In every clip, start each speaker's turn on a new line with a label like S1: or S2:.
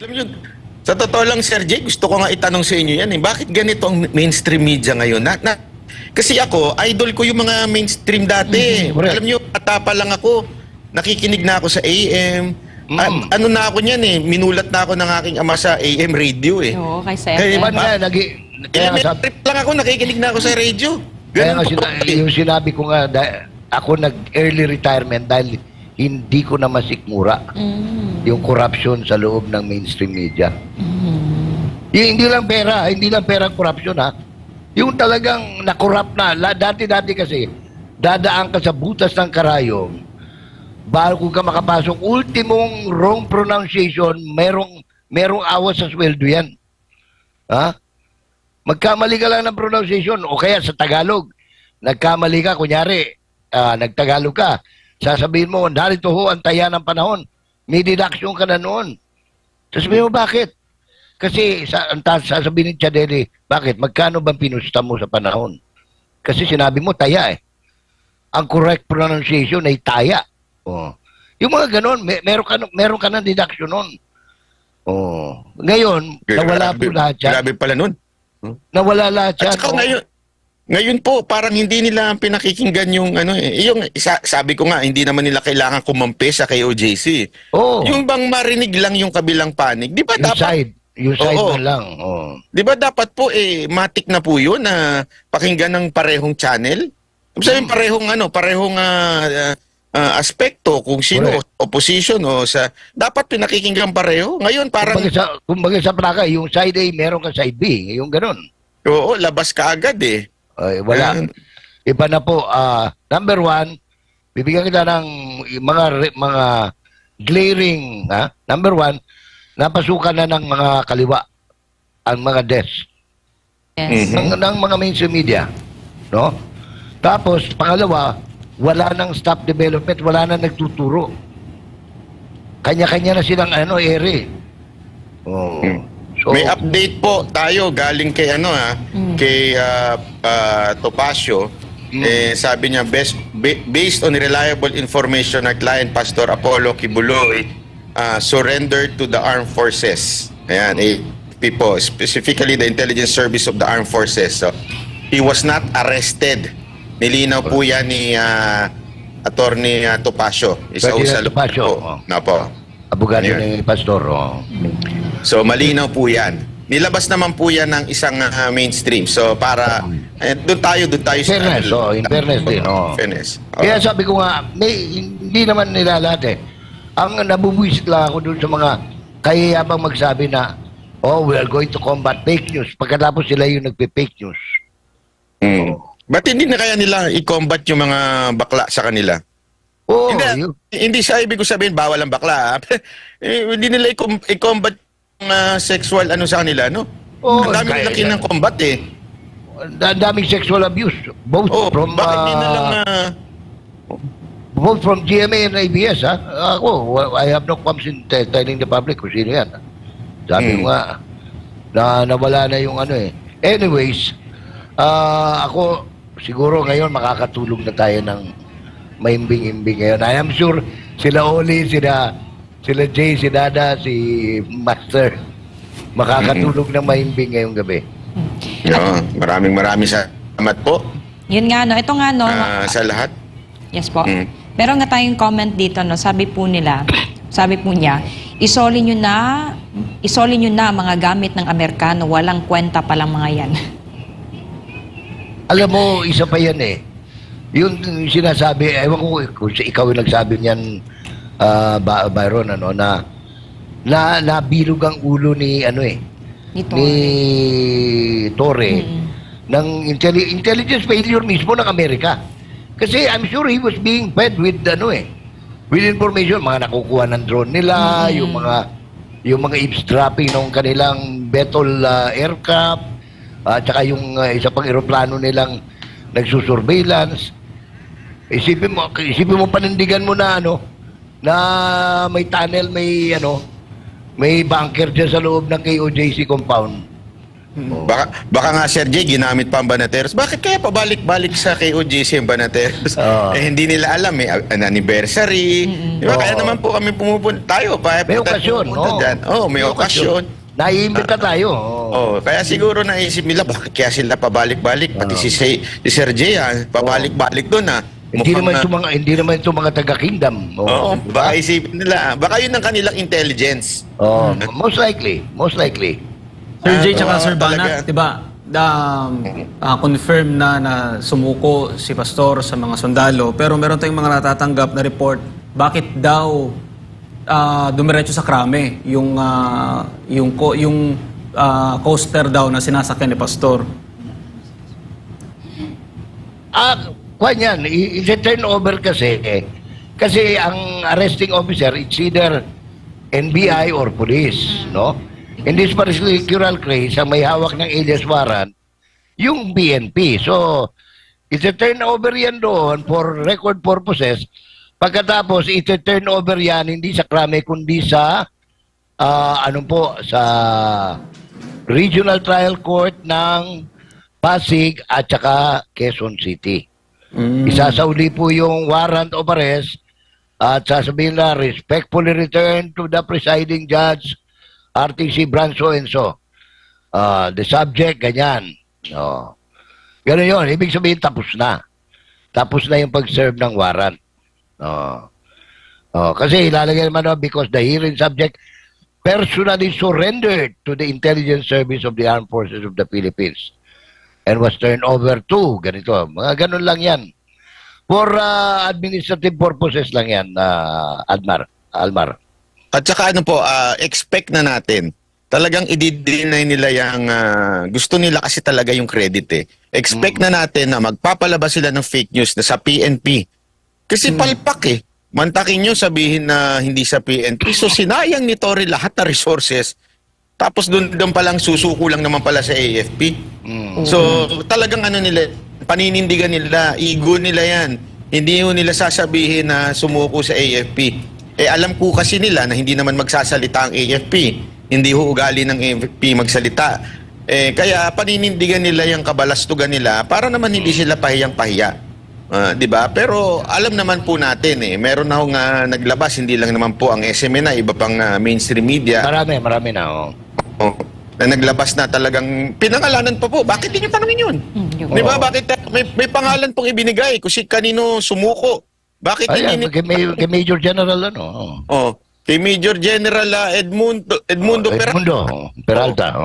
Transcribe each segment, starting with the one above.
S1: Alam nyo, sa totoo lang, Sir Jay, gusto ko nga itanong sa inyo yan eh. Bakit ganito ang mainstream media ngayon? Kasi ako, idol ko yung mga mainstream dati. Alam nyo, bata pa lang ako, nakikinig na ako sa AM. Ano na ako niyan eh, minulat na ako ng aking ama sa AM radio eh.
S2: Oo, kay Sir.
S1: Trip lang ako, nakikinig na ako sa radio.
S3: Kaya nga yung sinabi ko nga, ako nag-early retirement dahil hindi ko na masikmura yung corruption sa loob ng mainstream media. Hindi lang pera corruption ha. Yung talagang na-corrupt na. Dati-dati kasi, dadaan ka sa butas ng karayom, bago ka makapasok, ultimong wrong pronunciation, merong awas sa sweldo yan. Ha? Magkamali ka lang ng pronunciation, o kaya sa Tagalog, nagkamali ka, kunyari, nagtagalog ka, sasabihin mo, narito ho ang taya ng panahon, may deduction ka na noon. Sasabihin mo, bakit? Kasi sasabihin ni Chadeli, bakit? Magkano bang pinusta mo sa panahon? Kasi sinabi mo, taya eh. Ang correct pronunciation ay taya. Oh. Yung mga ganon, meron ka ng deduction nun. Oh. Ngayon, nawala po lahat yan.
S1: Grabe pala nun.
S3: Nawala lahat yan.
S1: At saka ngayon po, parang hindi nila pinakikinggan yung ano eh. Yung, sabi ko nga, hindi naman nila kailangan kumampi sa KOJC.
S3: Oh.
S1: Yung bang marinig lang yung kabilang panig. Di ba dapat?
S3: Yung side na lang. Oh.
S1: Di ba dapat po matik na po yun na pakinggan ng parehong channel? Sabihin parehong aspekto kung sino opposition o sa dapat pinakikinggan pareho. Ngayon parang
S3: kumbaga sa plaka, yung side A meron ka side B, yung ganoon.
S1: Oo, labas ka agad eh.
S3: Ay, wala. Iba na po. Number one, bibigyan kita ng mga glaring, ha? Number one, napasukan na ng mga kaliwa ang mga desk.
S2: Yes.
S3: Ng mga mainstream media. No? Tapos, pangalawa, wala nang staff development, wala nang nagtuturo. Kanya-kanya na silang ere. Oh. So,
S1: may update po tayo galing kay kay Topacio. Sabi niya, based on reliable information, our client Pastor Apollo Kibuloy surrendered to the armed forces. Ayan, people, specifically the intelligence service of the armed forces. So, he was not arrested. Nilinaw po yan ni Attorney Topacio. Isa sa
S3: Topacio.
S1: Napo.
S3: Abogado ni Pastor. Oh.
S1: So, malinaw po yan. Nilabas naman po yan ng isang mainstream. So, para, doon tayo
S3: fairness, in fairness din.
S1: Fairness.
S3: Kaya sabi ko nga, hindi naman nila lahat eh. Ang nabubuisit lang ako doon sa mga kayayabang magsabi na, we are going to combat fake news. Pagkatapos sila yung nagpe-fake news.
S1: Ba't hindi na kaya nila i-combat yung mga bakla sa kanila? Hindi sa ibig ko sabihin, bawal ang bakla. Hindi nila i-combat sexual sa kanila, no? Ang dami nila kinang-combat eh.
S3: Ang daming sexual abuse. Both from
S1: bakit hindi na lang
S3: both from GMA and ABS, ha? Ako, I have no qualms in telling the public kung sino yan. Sabi ko nga, nawala na yung Anyways, ako, siguro ngayon makakatulog na tayo ng maimbing-imbing ngayon. I am sure sila Oli, sila Jay, si Dada, si Master, makakatulog ng maimbing ngayong gabi.
S1: Maraming salamat po.
S2: Yun nga, no? Ito nga, no?
S1: Sa lahat.
S2: Yes po. Meron nga tayong comment dito, no? Sabi po niya, isoli nyo na mga gamit ng Amerikano, walang kwenta palang mga yan.
S3: Alam mo, isa pa yan eh. Yung sinasabi, ewan ko kung ikaw yung nagsabi niyan, Byron, na nabilog ang ulo ni Torre ng intelligence failure mismo ng Amerika. Kasi I'm sure he was being fed with with information, mga nakukuha ng drone nila, yung mga eavesdropping ng kanilang Beetle aircraft, at saka yung isa pang eroplano nilang nagsusurveillance. Isipin mo panindigan mo na na may tunnel, may bunker dyan sa loob ng KOJC compound.
S1: Baka nga, Sir Jay, ginamit pa ang Banateros. Bakit kaya pabalik-balik sa KOJC ang Banateros? Hindi nila alam, an anniversary. Diba? Kaya naman po kami pumupunta tayo.
S3: May okasyon, no?
S1: May okasyon.
S3: Naiimbita tayo.
S1: Kaya siguro naisip nila, bakit kaya sila pabalik-balik? Pati si Sir Jay, pabalik-balik doon,
S3: Hindi naman ito mga taga-kingdom.
S1: Baka isipin nila. Baka yun ang kanilang intelligence.
S3: Most likely.
S4: Sir Jay tsaka Sir
S1: talaga.
S4: Banat, diba, confirm na sumuko si Pastor sa mga sundalo, pero meron tayong mga natatanggap na report, bakit daw dumiretso sa krame yung coaster daw na sinasakyan ni Pastor.
S3: Kwan yan, it's a turnover kasi. Kasi ang arresting officer, it's either NBI or police, no? In this particular case, ang may hawak ng alias warrant, yung PNP. So, it's a turnover yan doon for record purposes. Pagkatapos, it's a turnover yan hindi sa krame, kundi sa, sa Regional Trial Court ng Pasig at saka Quezon City. Isasauli po yung warrant of arrest at sasabihin na respectfully return to the presiding judge RTC branch so and so. The subject, ganyan. Ganun yun. Ibig sabihin, tapos na. Tapos na yung pag-serve ng warrant. Kasi ilalagay naman because the hearing subject personally surrendered to the intelligence service of the Armed Forces of the Philippines and was turned over to, ganito. Mga ganun lang yan. For administrative purposes lang yan, Almar.
S1: At saka expect na natin. Talagang i-deny nila yung gusto nila kasi talaga yung credit eh. Expect na natin na magpapalabas sila ng fake news na sa PNP. Kasi palpak eh. Mantakin nyo sabihin na hindi sa PNP. So sinayang ni Tory lahat na resources. Tapos doon pa lang susuko lang naman pala sa AFP. So talagang nila, paninindigan nila, ego nila yan. Hindi nila sasabihin na sumuko sa AFP. Alam ko kasi nila na hindi naman magsasalita ang AFP. Hindi ho ugali ng AFP magsalita. Kaya paninindigan nila yung kabalastugan nila para naman hindi sila pahiyang-pahiya. Diba? Pero alam naman po natin meron na hong naglabas, hindi lang naman po ang SMNI, iba pang mainstream media.
S3: Marami na.
S1: Na naglabas na talagang pinangalanan pa po. Bakit hindi nyo tanongin yun? Diba? Bakit may pangalan pong ibinigay kung si kanino sumuko? Bakit hindi
S3: kay Major General
S1: kay Major General Edmundo
S3: Peralta.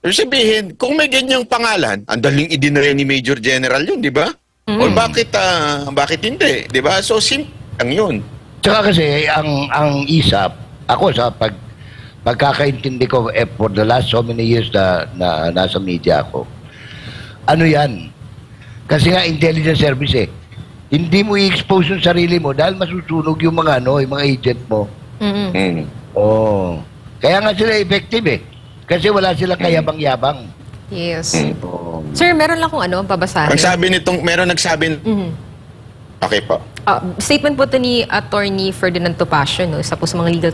S1: Sabihin, kung may ganyang pangalan, ang daling i-deny ni Major General yun, di ba? O bakit hindi? Di ba? So, simple lang yun.
S3: Tsaka kasi, ang ISAP, ako sa pagkakaintindi ko for the last so many years na nasa media ako, yan? Kasi nga, intelligence service hindi mo i-expose yung sarili mo dahil masusunog yung mga yung mga agent mo. Kaya nga sila effective kasi wala silang kayabang-yabang.
S5: Yes. Sir, meron lang kung babasahin.
S1: Ang sabi nitong, meron nagsabi Okay po.
S5: Statement po ito ni Attorney Ferdinand Topacio, isa po sa mga legal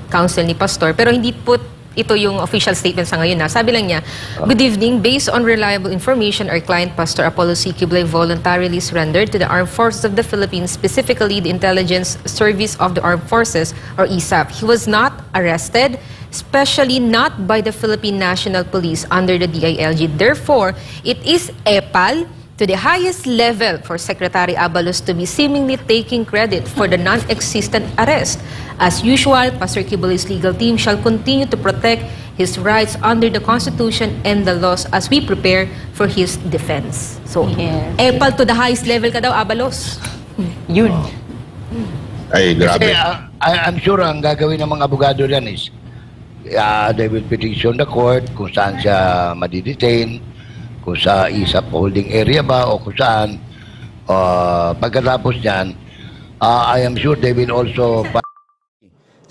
S5: counsel ni Pastor, pero hindi po ito yung official statement sa ngayon. Sabi lang niya, "Good evening. Based on reliable information, our client, Pastor Apollo C. Kibuloy, voluntarily surrendered to the Armed Forces of the Philippines, specifically the Intelligence Service of the Armed Forces, or ISAP. He was not arrested, especially not by the Philippine National Police under the DILG. Therefore, it is EPAL to the highest level for Secretary Abalos to be seemingly taking credit for the non-existent arrest. As usual, Pastor Kibuloy's legal team shall continue to protect his rights under the Constitution and the laws as we prepare for his defense." So, EPAL to the highest level ka daw, Abalos.
S2: Yun.
S1: Ay, grabe.
S3: Kasi I'm sure ang gagawin ng mga abogado yan is they will petition the court kung saan siya madidetain, kung sa ISAP holding area ba o kung saan. Pagkatapos niyan, I am sure they will also...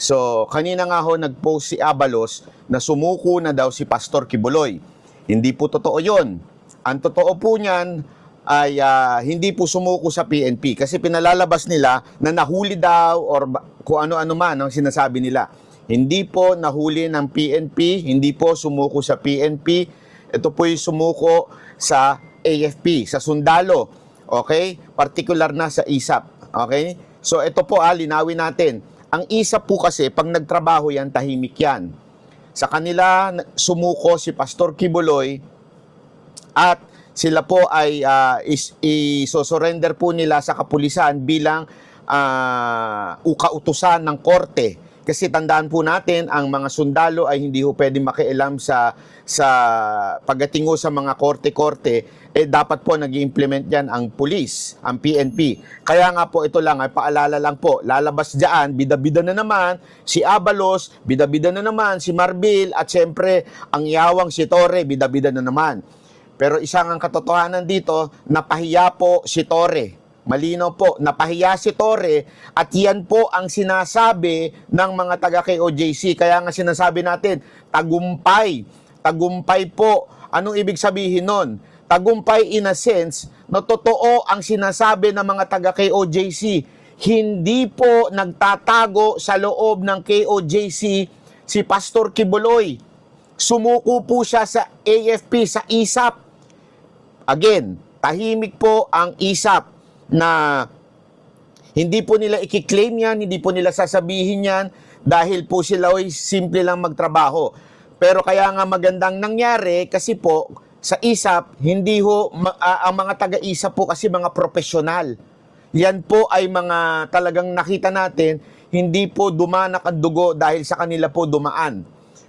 S1: So, kanina nga ho nag-post si Abalos na sumuko na daw si Pastor Kibuloy. Hindi po totoo yon. Ang totoo po niyan ay hindi po sumuko sa PNP kasi pinalalabas nila na nahuli daw or kung ano-ano man ang sinasabi nila. Hindi po nahuli ng PNP, hindi po sumuko sa PNP. Ito po'y sumuko sa AFP, sa sundalo. Okay? Particular na sa ISAP. Okay? So ito po, linawin natin. Ang ISAP po kasi, pag nagtrabaho yan, tahimik yan. Sa kanila, sumuko si Pastor Kibuloy at sila po ay isosurrender po nila sa kapulisan bilang kautusan ng korte. Kasi tandaan po natin, ang mga sundalo ay hindi ho pwede makialam sa pagdating sa mga korte-korte, dapat po nag-implement yan ang pulis, ang PNP. Kaya nga po ito lang, ay paalala lang po, lalabas dyan, bida-bida na naman si Abalos, bida-bida na naman si Marbil, at siyempre ang yawang si Torre, bida-bida na naman. Pero isang ang katotohanan dito, napahiya po si Torre. Malino po, napahiya si Torre at yan po ang sinasabi ng mga taga-KOJC. Kaya nga sinasabi natin, tagumpay. Tagumpay po. Anong ibig sabihin nun? Tagumpay in a sense na totoo ang sinasabi ng mga taga-KOJC. Hindi po nagtatago sa loob ng KOJC si Pastor Kibuloy. Sumuko po siya sa AFP, sa ISAP. Again, tahimik po ang ISAP na hindi po nila i-claim yan, hindi po nila sasabihin yan dahil po sila ay simple lang magtrabaho. Pero kaya nga magandang nangyari kasi po sa ISAP, hindi ho, ang mga taga-ISAP po kasi mga profesional. Yan po ay mga talagang nakita natin, hindi po dumanak ang dugo dahil sa kanila po dumaan.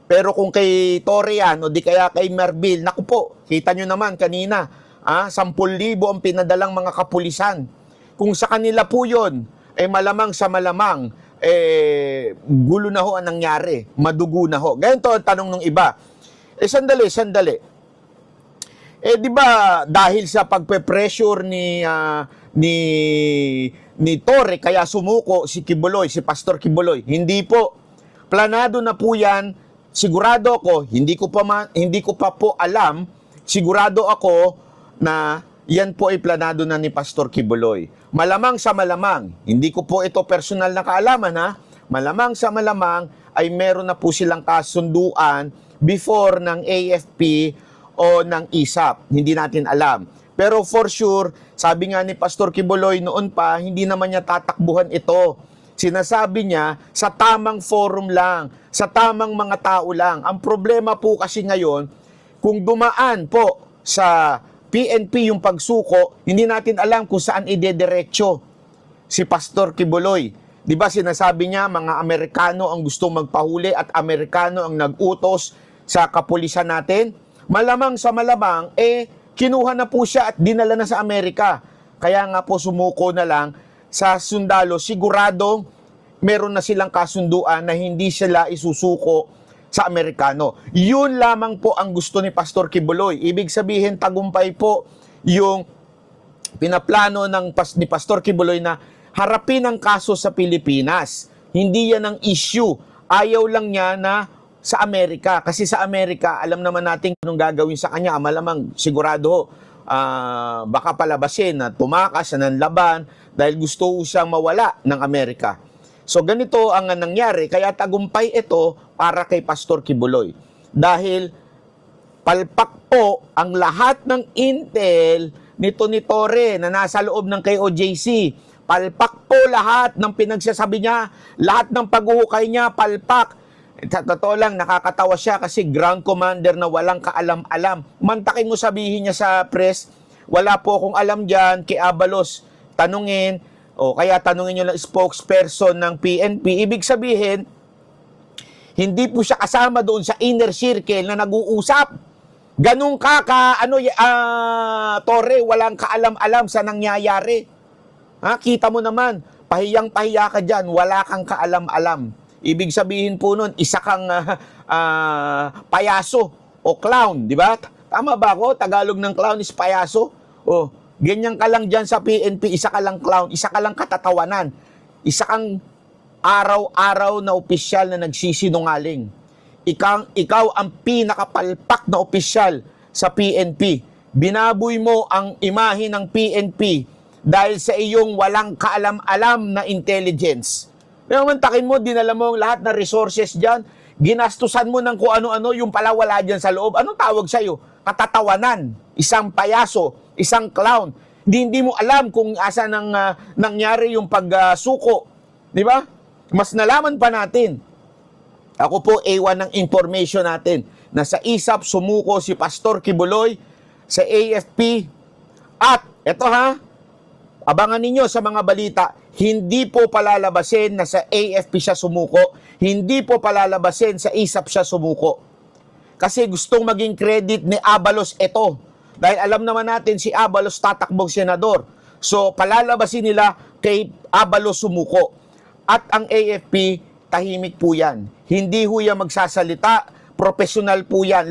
S1: Pero kung kay Torre yan, o di kaya kay Marbil, naku po, kita nyo naman kanina, 10,000 ang pinadalang mga kapulisan. Kung sa kanila po yun, malamang sa malamang, gulo na ho ang nangyari. Madugo na ho. Ganyan to ang tanong ng iba. Sandali. Di ba dahil sa pagpe-pressure ni Torre, kaya sumuko si Kibuloy, si Pastor Kibuloy? Hindi po. Planado na po yan. Sigurado ako, hindi ko pa po alam, sigurado ako na yan po ay planado na ni Pastor Kibuloy. Malamang sa malamang, hindi ko po ito personal na kaalaman malamang sa malamang ay meron na po silang kasunduan before ng AFP o ng ISAP. Hindi natin alam. Pero for sure, sabi nga ni Pastor Kibuloy noon pa, hindi naman niya tatakbuhan ito. Sinasabi niya sa tamang forum lang, sa tamang mga tao lang. Ang problema po kasi ngayon, kung dumaan po sa PNP yung pagsuko, hindi natin alam kung saan idediretso si Pastor Kibuloy. Di ba sinasabi niya, mga Amerikano ang gustong magpahuli at Amerikano ang nag-utos sa kapulisan natin? Malamang sa malamang, kinuha na po siya at dinala na sa Amerika. Kaya nga po sumuko na lang sa sundalo. Siguradong meron na silang kasunduan na hindi sila isusuko sa Amerikano. Yun lamang po ang gusto ni Pastor Kibuloy. Ibig sabihin, tagumpay po yung pinaplano ni Pastor Kibuloy na harapin ang kaso sa Pilipinas. Hindi yan ang issue. Ayaw lang niya na sa Amerika. Kasi sa Amerika, alam naman natin kung gagawin sa kanya. Malamang, sigurado, baka palabasin na tumakas, na nanlaban, dahil gusto siyang mawala ng Amerika. So ganito ang nangyari, kaya tagumpay ito para kay Pastor Kibuloy. Dahil palpak po ang lahat ng intel nito ni Torre na nasa loob ng KOJC. Palpak po lahat ng pinagsasabi niya, lahat ng paghuhukay niya, palpak. Sa totoo lang, nakakatawa siya kasi ground commander na walang kaalam-alam. Mantakin mo sabihin niya sa press, wala po akong alam dyan, kay Abalos, tanungin, o kaya tanungin nyo lang spokesperson ng PNP. Ibig sabihin, hindi po siya kasama doon sa inner circle na nag-uusap. Ganun Torre, walang kaalam-alam sa nangyayari. Kita mo naman, pahiyang-pahiya ka dyan, wala kang kaalam-alam. Ibig sabihin po nun, isa kang payaso o clown, di ba? Tama ba ako? Tagalog ng clown is payaso. Ganyan ka lang dyan sa PNP, isa ka lang clown, isa ka lang katatawanan, isa kang araw-araw na opisyal na nagsisinungaling. Ikaw ang pinakapalpak na opisyal sa PNP. Binaboy mo ang imahe ng PNP dahil sa iyong walang kaalam-alam na intelligence. Pero mantakin mo, dinala mo ang lahat na resources dyan, ginastusan mo ng kung ano-ano, yung pala wala dyan sa loob. Anong tawag sa'yo?
S6: katatawanan, isang payaso, isang clown. Hindi mo alam kung asa nangyari yung pagsuko. Di ba? Mas nalaman pa natin. Ako po, A1 ng information natin na sa ISAP sumuko si Pastor Kibuloy sa AFP. At, eto ha, abangan ninyo sa mga balita, hindi po palalabasin na sa AFP siya sumuko, hindi po palalabasin sa ISAP siya sumuko. Kasi gustong maging credit ni Abalos ito. Dahil alam naman natin si Abalos tatakbong senador. So, palalabasin nila kay Abalos sumuko. At ang AFP, tahimik po yan. Hindi ho yan magsasalita, professional po yan.